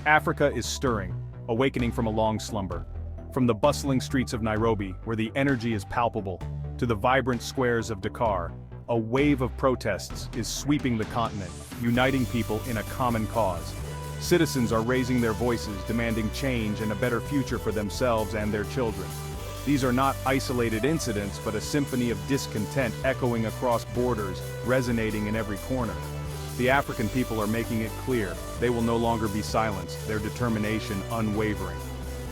Africa is stirring, awakening from a long slumber. From the bustling streets of Nairobi, where the energy is palpable, to the vibrant squares of Dakar, a wave of protests is sweeping the continent, uniting people in a common cause. Citizens are raising their voices, demanding change and a better future for themselves and their children. These are not isolated incidents, but a symphony of discontent echoing across borders, resonating in every corner. The African people are making it clear, they will no longer be silenced, their determination unwavering.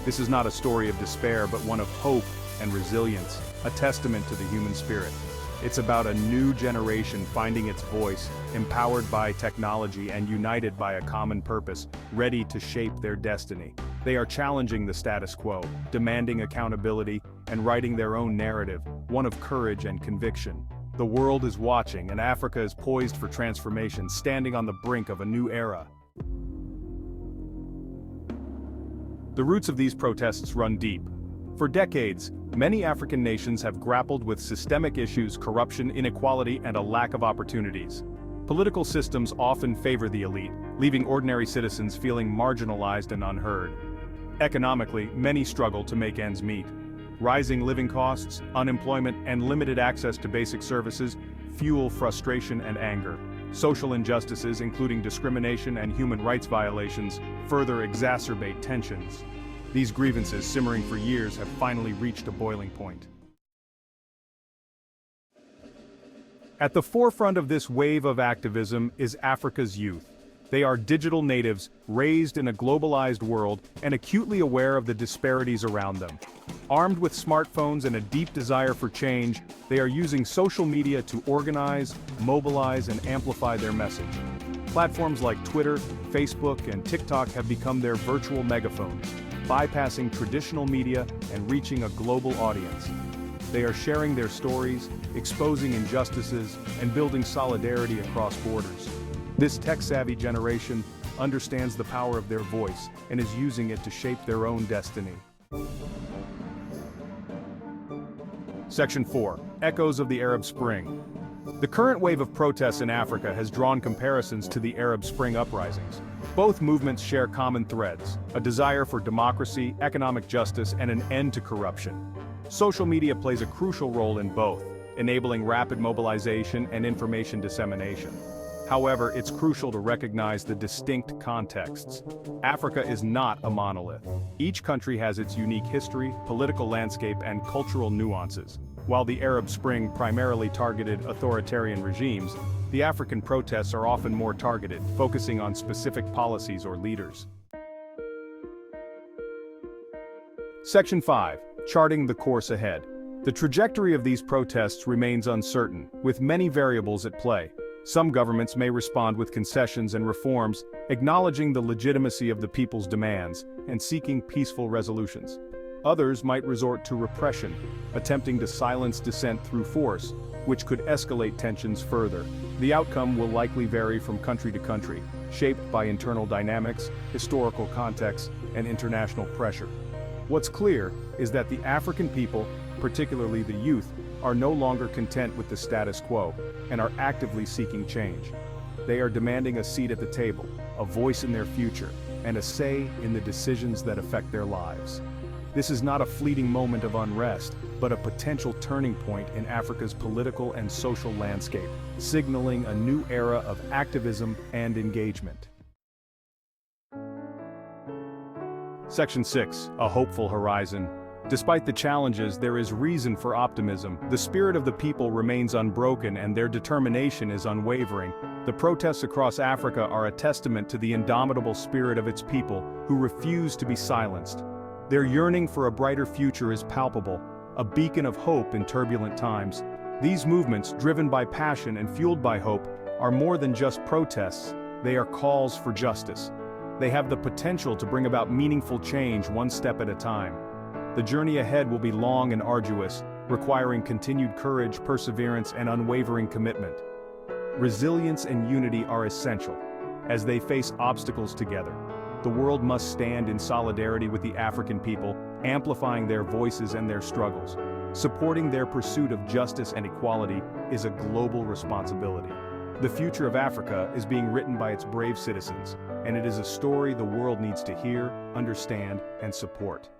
This is not a story of despair, but one of hope and resilience, a testament to the human spirit. It's about a new generation finding its voice, empowered by technology and united by a common purpose, ready to shape their destiny. They are challenging the status quo, demanding accountability, and writing their own narrative, one of courage and conviction. The world is watching, and Africa is poised for transformation, standing on the brink of a new era. The roots of these protests run deep. For decades, many African nations have grappled with systemic issues, corruption, inequality, and a lack of opportunities. Political systems often favor the elite, leaving ordinary citizens feeling marginalized and unheard. Economically, many struggle to make ends meet. Rising living costs, unemployment, and limited access to basic services fuel frustration and anger. Social injustices, including discrimination and human rights violations, further exacerbate tensions. These grievances, simmering for years, have finally reached a boiling point. At the forefront of this wave of activism is Africa's youth. They are digital natives, raised in a globalized world, and acutely aware of the disparities around them. Armed with smartphones and a deep desire for change, they are using social media to organize, mobilize, and amplify their message. Platforms like Twitter, Facebook, and TikTok have become their virtual megaphones, bypassing traditional media and reaching a global audience. They are sharing their stories, exposing injustices, and building solidarity across borders. This tech-savvy generation understands the power of their voice and is using it to shape their own destiny. Section 4. Echoes of the Arab Spring. The current wave of protests in Africa has drawn comparisons to the Arab Spring uprisings. Both movements share common threads: a desire for democracy, economic justice, and an end to corruption. Social media plays a crucial role in both, enabling rapid mobilization and information dissemination. However, it's crucial to recognize the distinct contexts. Africa is not a monolith. Each country has its unique history, political landscape, and cultural nuances. While the Arab Spring primarily targeted authoritarian regimes, the African protests are often more targeted, focusing on specific policies or leaders. Section 5. Charting the course ahead. The trajectory of these protests remains uncertain, with many variables at play. Some governments may respond with concessions and reforms, acknowledging the legitimacy of the people's demands and seeking peaceful resolutions. Others might resort to repression, attempting to silence dissent through force, which could escalate tensions further. The outcome will likely vary from country to country, shaped by internal dynamics, historical context, and international pressure. What's clear is that the African people, particularly the youth, are no longer content with the status quo and are actively seeking change. They are demanding a seat at the table, a voice in their future, and a say in the decisions that affect their lives. This is not a fleeting moment of unrest, but a potential turning point in Africa's political and social landscape, signaling a new era of activism and engagement. Section 6. A hopeful horizon. Despite the challenges, there is reason for optimism. The spirit of the people remains unbroken and their determination is unwavering. The protests across Africa are a testament to the indomitable spirit of its people, who refuse to be silenced. Their yearning for a brighter future is palpable, a beacon of hope in turbulent times. These movements, driven by passion and fueled by hope, are more than just protests, they are calls for justice. They have the potential to bring about meaningful change one step at a time. The journey ahead will be long and arduous, requiring continued courage, perseverance, and unwavering commitment. Resilience and unity are essential. As they face obstacles together, the world must stand in solidarity with the African people, amplifying their voices and their struggles. Supporting their pursuit of justice and equality is a global responsibility. The future of Africa is being written by its brave citizens, and it is a story the world needs to hear, understand, and support.